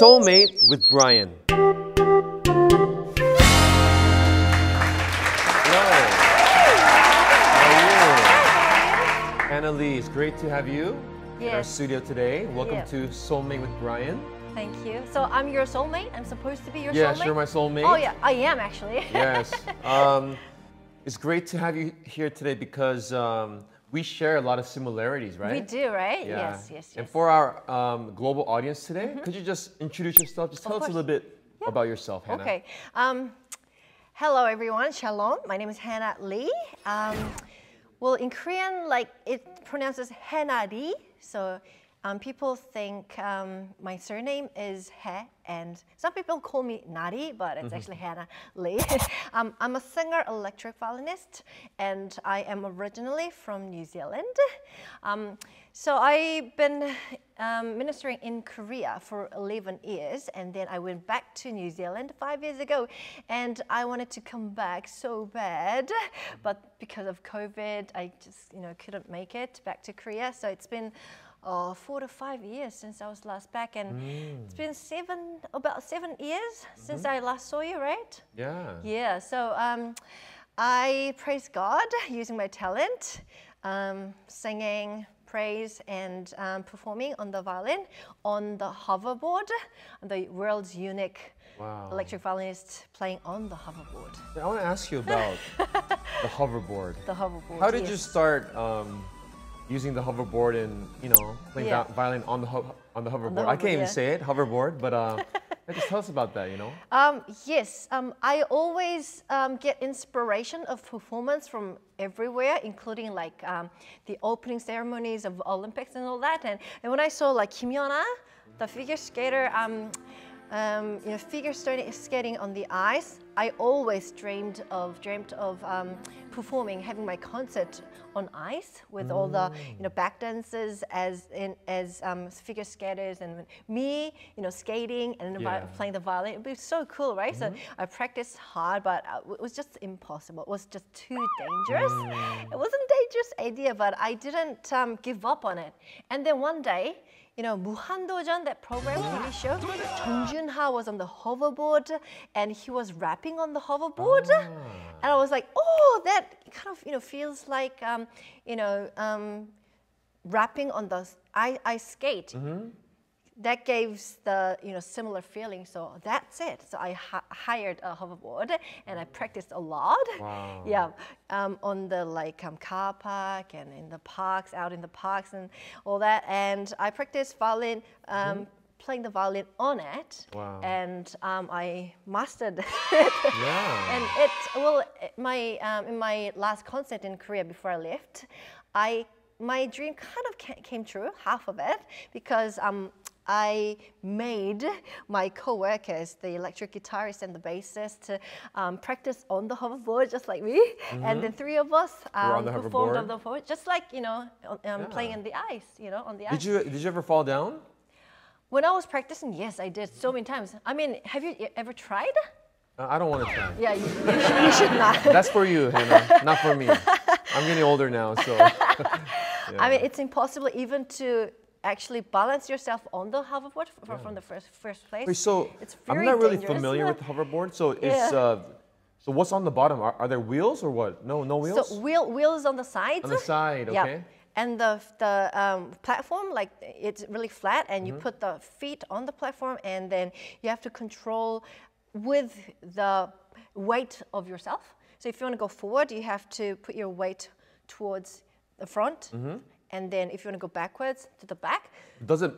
Soulmate with Brian. Hannah Lee, it's great to have you in our studio today. Welcome to Soulmate with Brian. Thank you. So I'm your soulmate? I'm supposed to be your soulmate? Yes, you're my soulmate. Oh yeah, I am actually. Yes. It's great to have you here today because we share a lot of similarities, right? We do, right? Yeah. Yes. And for our global audience today, could you just introduce yourself? Just tell us a little bit about yourself, Hannah. Okay. Hello everyone, Shalom. My name is Hannah Lee. Well, in Korean, like it pronounces 해나리. So people think my surname is He, and some people call me Nari, but it's actually Hannah Lee. I'm a singer, electric violinist, and I am originally from New Zealand. So I've been ministering in Korea for 11 years, and then I went back to New Zealand 5 years ago, and I wanted to come back so bad, but because of COVID, I just couldn't make it back to Korea. So it's been 4 to 5 years since I was last back, and it's been about 7 years since I last saw you, right? Yeah. Yeah. So I praise God using my talent, singing, praise, and performing on the violin, on the hoverboard, the world's unique electric violinist playing on the hoverboard. I want to ask you about the hoverboard. The hoverboard. How did you start using the hoverboard and playing that violin on the hoverboard? I can't even say it, hoverboard, but just tell us about that. Yes, I always get inspiration of performance from everywhere, including like the opening ceremonies of Olympics and all that. And when I saw like Kim Yeona, the figure skater, figure skating on the ice, I always dreamed of performing, having my concert on ice with all the back dancers as figure skaters, and me skating and playing the violin. It was so cool, right? So I practiced hard, but it was just impossible. It was just too dangerous. It wasn't a dangerous idea, but I didn't give up on it. And then one day, 무한도전, that program, TV show, Jung Joon-ha was on the hoverboard and he was rapping on the hoverboard. And I was like, oh, that kind of, feels like, rapping on the ice skate. That gives the, similar feeling. So that's it. So I hired a hoverboard and I practiced a lot. Wow. Yeah, on the car park and in the parks, out in the parks and all that. And I practiced violin, playing the violin on it. Wow. And I mastered it. Yeah. And in my last concert in Korea before I left, my dream kind of came true, half of it, because I made my co-workers, the electric guitarist and the bassist, to practice on the hoverboard just like me. And then 3 of us performed on the hoverboard, just like, playing in the ice, on the ice. Did you ever fall down? When I was practicing, yes, I did so many times. I mean, have you ever tried? I don't want to try. Yeah, you should not. That's for you, Hannah, not for me. I'm getting older now, so. I mean, it's impossible even to actually balance yourself on the hoverboard from the first place. Wait, so it's very I'm not really dangerous. familiar with the hoverboard. So it's so what's on the bottom? Are there wheels or what? No wheels. So wheels on the sides. On the side, okay. Yeah. And the platform, like it's really flat, and you put the feet on the platform, and then you have to control with the weight of yourself. So if you want to go forward, you have to put your weight towards the front. And then if you want to go backwards to the back. Does it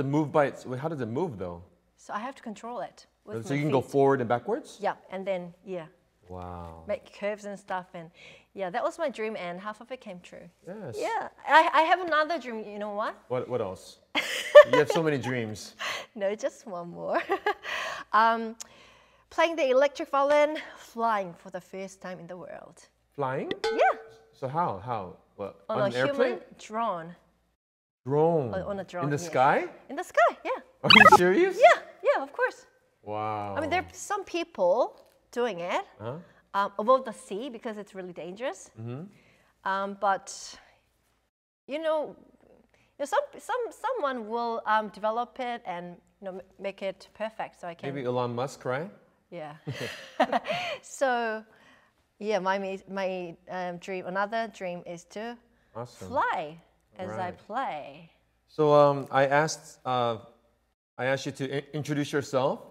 move by its, how does it move though? So I have to control it with So my you can feet. go forward and backwards? Yeah, and then, Wow. make curves and stuff. And that was my dream, and half of it came true. Yes. Yeah, I have another dream, you know what? What else? You have so many dreams. No, just one more. Playing the electric violin, flying for the first time in the world. Flying? Yeah. So how? What? On an a airplane? human drone. Drone? On a drone, In the yes. sky? In the sky, yeah. Are you serious? Yeah, of course. Wow. I mean, there are some people doing it above the sea because it's really dangerous. But someone will develop it and make it perfect so I can. Maybe Elon Musk, right? Yeah. So, yeah, my dream, another dream is to fly as I play. So I asked you to introduce yourself,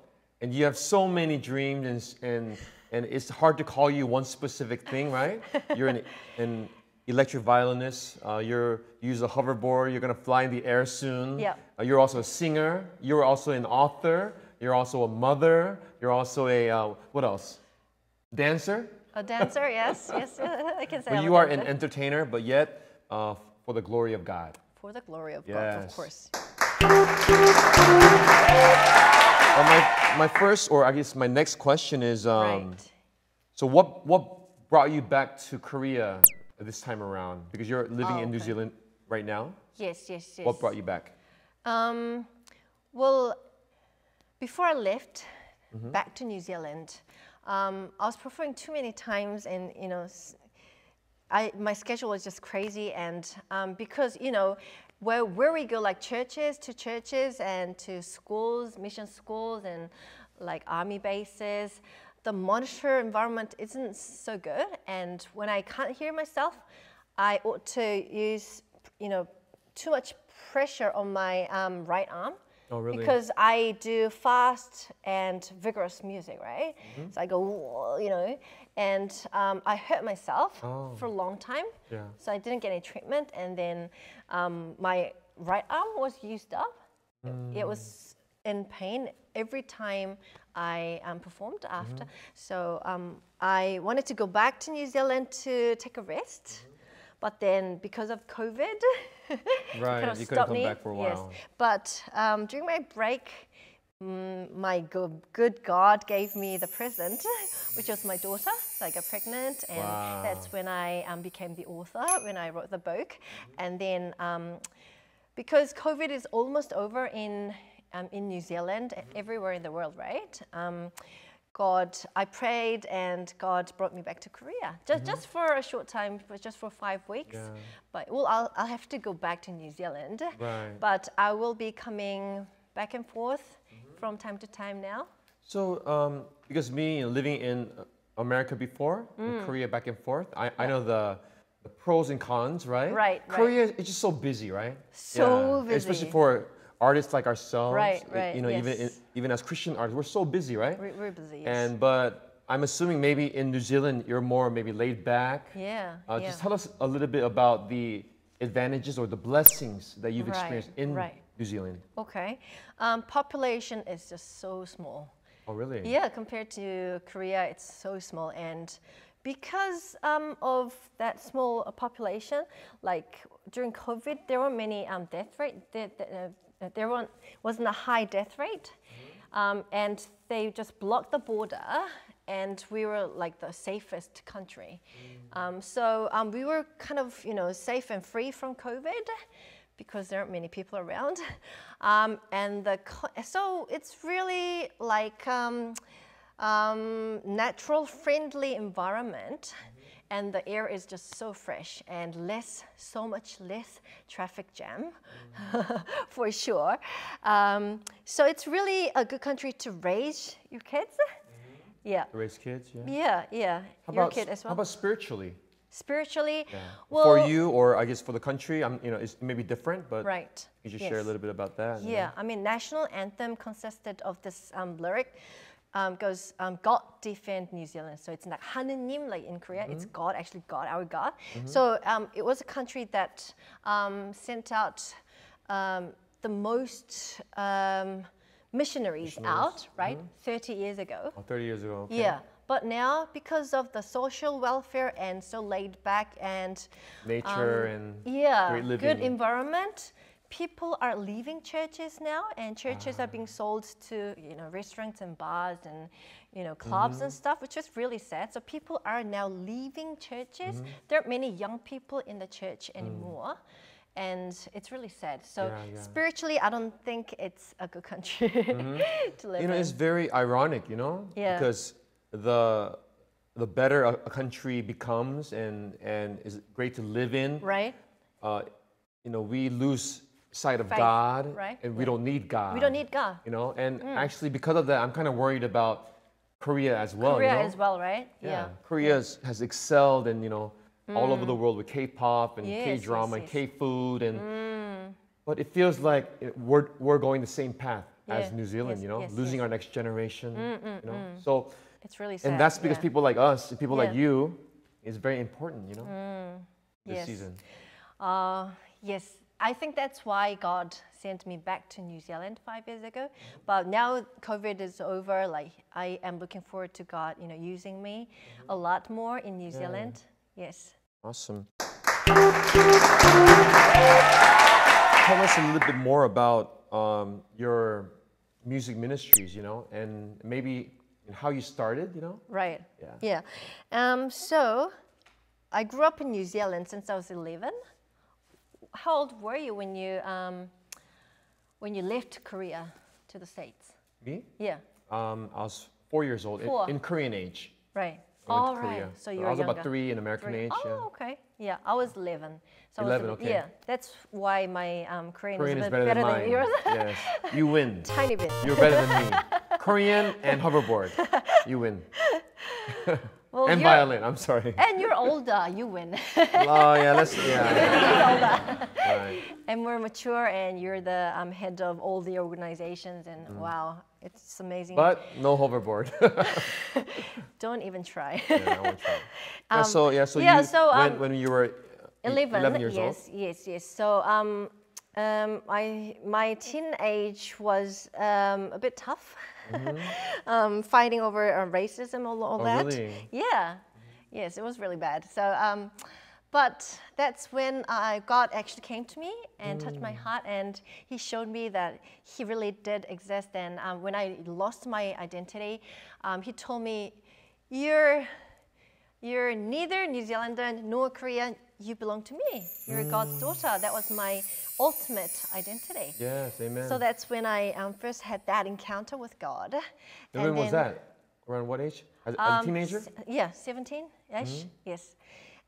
and you have so many dreams, and it's hard to call you one specific thing, right? You're an electric violinist. You use a hoverboard. You're gonna fly in the air soon. Yeah. You're also a singer. You're also an author. You're also a mother. You're also a what else? Dancer. A dancer, yes, yes, I can say. But you are an entertainer, but yet for the glory of God. For the glory of God, of course. My first, or I guess my next question is, Right. so what brought you back to Korea this time around? Because you're living in New Zealand right now. Yes, yes, yes. What brought you back? Well, before I left back to New Zealand, I was performing too many times, and my schedule was just crazy, and because where we go, like churches and to schools, mission schools, and like army bases, the monitor environment isn't so good, and when I can't hear myself, I ought to use too much pressure on my right arm. Oh, really? Because I do fast and vigorous music, right? So I go, and I hurt myself for a long time. Yeah. So I didn't get any treatment, and then my right arm was used up. It was in pain every time I performed after. So I wanted to go back to New Zealand to take a rest. But then, because of COVID, right, kind of you couldn't stopped come me. back for a while. Yes. But during my break, my good God gave me the present, which was my daughter. So I got pregnant, and that's when I became the author, when I wrote the book. And then, because COVID is almost over in New Zealand, everywhere in the world, right? I prayed, and God brought me back to Korea. Just for a short time, but just for 5 weeks. Yeah. But I'll have to go back to New Zealand. Right. But I will be coming back and forth from time to time now. So because me living in America before, in Korea back and forth, I know the pros and cons, right? Right. Korea is just so busy, right? So busy. Especially for artists like ourselves. Right. Yes. Even as Christian artists, we're so busy, right? We're busy, yes. But I'm assuming maybe in New Zealand you're more maybe laid back. Yeah. Just tell us a little bit about the advantages or the blessings that you've experienced in New Zealand. Okay. Population is just so small. Oh, really? Yeah, compared to Korea, it's so small. And because of that small population, like during COVID, there were many death rate. There wasn't a high death rate, and they just blocked the border, and we were like the safest country. So we were kind of safe and free from COVID because there aren't many people around, so it's really like natural, friendly environment. And the air is just so fresh and so much less traffic jam, for sure. So it's really a good country to raise your kids. Yeah. To raise kids, yeah. Yeah. Your kid as well. How about spiritually? Spiritually, well, for you, or I guess for the country, it's maybe different, but right. You just share a little bit about that. Yeah, I mean, national anthem consisted of this lyric. Goes, God defend New Zealand. So it's like 하느님, like in Korea, it's God, actually God, our God. So it was a country that sent out the most missionaries out, right? 30 years ago. Oh, 30 years ago, okay. Yeah, but now because of the social welfare and so laid back and nature and great living. Good environment, people are leaving churches now, and churches are being sold to restaurants and bars and clubs and stuff, which is really sad. So people are now leaving churches. There aren't many young people in the church anymore, and it's really sad. So spiritually, I don't think it's a good country to live in. It's very ironic, because the better a country becomes and is great to live in, right? We lose side of faith, God, right? and we don't need God. We don't need God. You know, and actually because of that, I'm kind of worried about Korea as well. Korea you know? as well, right? Yeah. Korea has excelled in, all over the world with K-pop and Yes, K-drama yes, and K-food, and but it feels like we're going the same path as New Zealand. yes, losing yes. our next generation. So It's really sad. and that's because people like us, people like Yeah. you, is very important. This Yes. season. Yes, I think that's why God sent me back to New Zealand 5 years ago. But now COVID is over, like I am looking forward to God, using me a lot more in New Zealand. Yes. Awesome. Tell us a little bit more about your music ministries, and maybe how you started, Right. Yeah. So I grew up in New Zealand since I was 11. How old were you when you left Korea to the States? Me? Yeah. I was 4 years old 4. in Korean age. Right. I went All to right. Korea. So you were I was younger. about 3 in American 3. age. Oh, Yeah. okay. Yeah, I was 11. So 11, I was, okay. Yeah, that's why my Korean Korean is is a bit better than better mine. yours. Yes. You win. Tiny bit. You're better than me. Korean and hoverboard. You win. Well, And violin. I'm sorry. And you're older. You win. Oh yeah, yeah. Right. And we're mature, and you're the head of all the organizations, and wow, it's amazing. But no hoverboard. Don't even try. Yeah, I won't try. When you were 11 years old. Yes. So my teenage was a bit tough, fighting over racism, all that. Really? Yeah, yes, it was really bad. So, but that's when God actually came to me and touched my heart, and He showed me that He really did exist. And when I lost my identity, He told me, "You're neither New Zealander nor Korean. You belong to me. You're God's daughter." That was my ultimate identity. Yes, amen. So that's when I first had that encounter with God. And when was that? Around what age? As a teenager? Yeah, 17-ish, yes.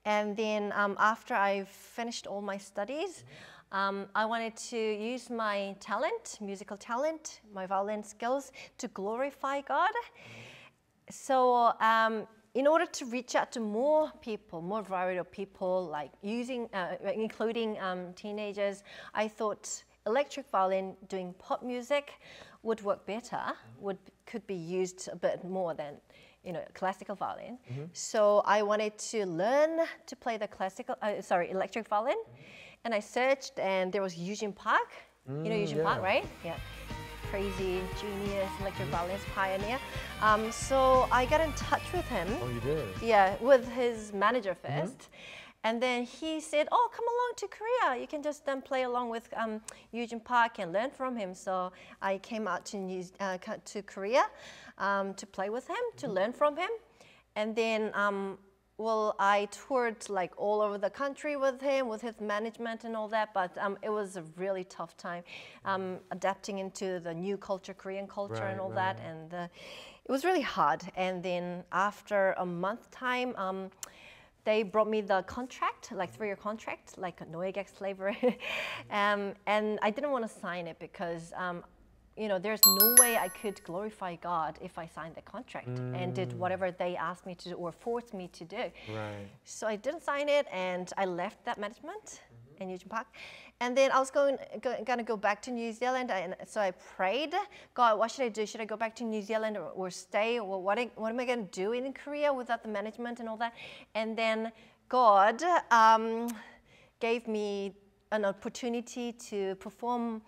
And then after I finished all my studies, I wanted to use my talent, musical talent, my violin skills to glorify God. So in order to reach out to more people, more variety of people, like including teenagers, I thought electric violin doing pop music would work better, could be used a bit more than classical violin. So I wanted to learn to play the electric violin, and I searched, and there was Eugene Park. Eugene Park, right? Yeah. Crazy genius electric violinist pioneer. So I got in touch with him. Oh, you did? Yeah, with his manager first. And then he said, "Oh, come along to Korea. You can just play along with Eugene Park and learn from him." So I came out to Korea to play with him, to learn from him. And then I toured like all over the country with him, with his management and all that, but it was a really tough time adapting into the new culture, Korean culture and all that, and it was really hard. And then after a month time, they brought me the contract, like 3-year contract, like no-egg slavery, and I didn't want to sign it because there's no way I could glorify God if I signed the contract and did whatever they asked me to do or forced me to do. Right. So I didn't sign it, and I left that management in Eugene Park. And then I was going to go back to New Zealand, and so I prayed, "God, what should I do? Should I go back to New Zealand or stay? Or what am I going to do in Korea without the management and all that?" And then God gave me an opportunity to perform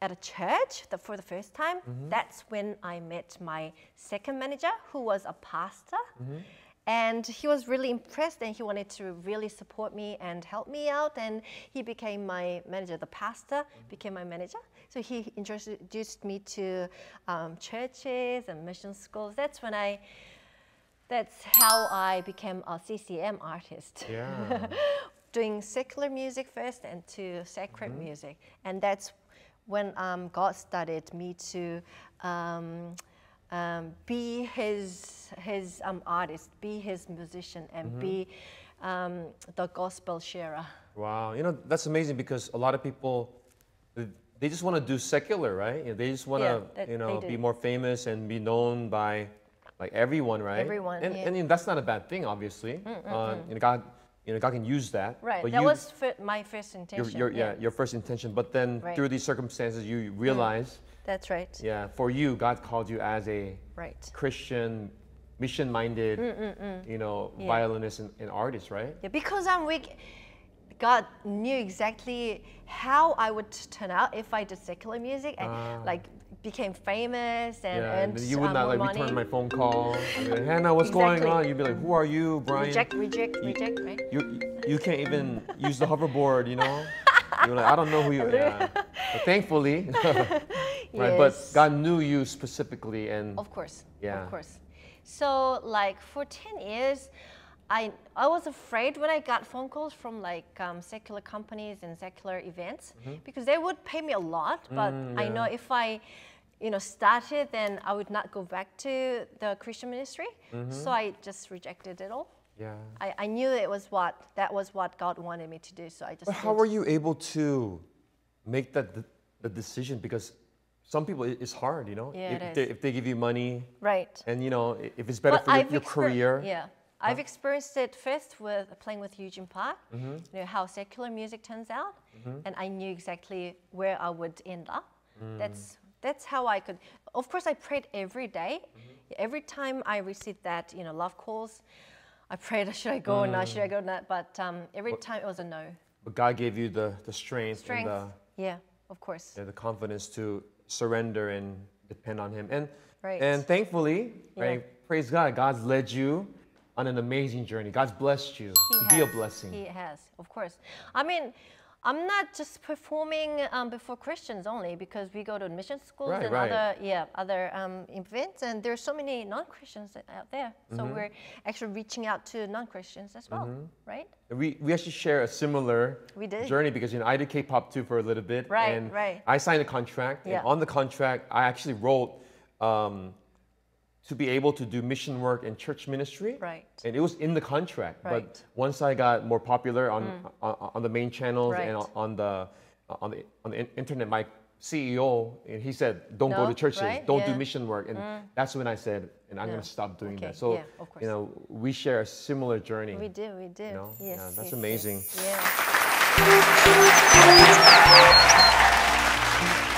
at a church for the first time. That's when I met my second manager, who was a pastor. And he was really impressed, and he wanted to really support me and help me out. And he became my manager. The pastor became my manager. So he introduced me to churches and mission schools. That's how I became a CCM artist. Yeah. Doing secular music first and to sacred music. And that's when God started me to be his artist, be his musician, and be the gospel sharer. Wow, that's amazing because a lot of people they just want to do secular, right? They just want to, be more famous and be known by like everyone, right? Everyone, and that's not a bad thing, obviously. God can use that. Right. But that was my first intention. Your first intention. But then through these circumstances, you realize. That's right. Yeah. For you, God called you as a Christian, mission-minded, violinist and artist, right? Yeah, because I'm weak. God knew exactly how I would turn out if I did secular music and like became famous and earned you would not more like money. return my phone call. Like, Hannah, what's going on? You'd be like, who are you, Brian? Reject, right? You can't even use the hoverboard, You're like, I don't know who you are. Yeah. But thankfully, right? But God knew you specifically, and of course, yeah, of course. So like for 10 years. I was afraid when I got phone calls from like secular companies and secular events because they would pay me a lot, but I know if I, started, then I would not go back to the Christian ministry. So I just rejected it all. Yeah. I knew that was what God wanted me to do, so I just. But how were you able to make the decision? Because some people it's hard, Yeah, if they give you money, right? And if it's better for your career. Yeah. I've experienced it first with playing with Eugene Park, how secular music turns out, and I knew exactly where I would end up. That's how I could. Of course, I prayed every day. Every time I received that, love calls, I prayed, should I go or not? Should I go or not? But every time it was a no. But God gave you the strength. And yeah, of course. The confidence to surrender and depend on Him. Right. And thankfully, right, praise God, God's led you on an amazing journey. God's blessed you to be a blessing. He has, of course. I mean, I'm not just performing before Christians only because we go to mission schools and other events, and there's so many non-Christians out there. So we're actually reaching out to non-Christians as well, right? We actually share a similar journey because I did K-pop too for a little bit, and I signed a contract. And on the contract, I actually wrote. To be able to do mission work and church ministry, and it was in the contract. But once I got more popular on the main channels and on the internet, my CEO he said, "Don't go to churches, don't do mission work," and that's when I said, "And I'm going to stop doing that." So we share a similar journey. We do. Yes, that's amazing. Yes.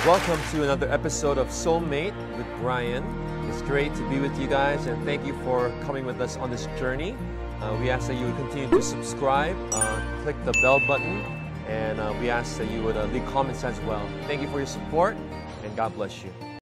Welcome to another episode of Soulmate with Brian. It's great to be with you guys, and thank you for coming with us on this journey. We ask that you would continue to subscribe, click the bell button, and we ask that you would leave comments as well. Thank you for your support, and God bless you.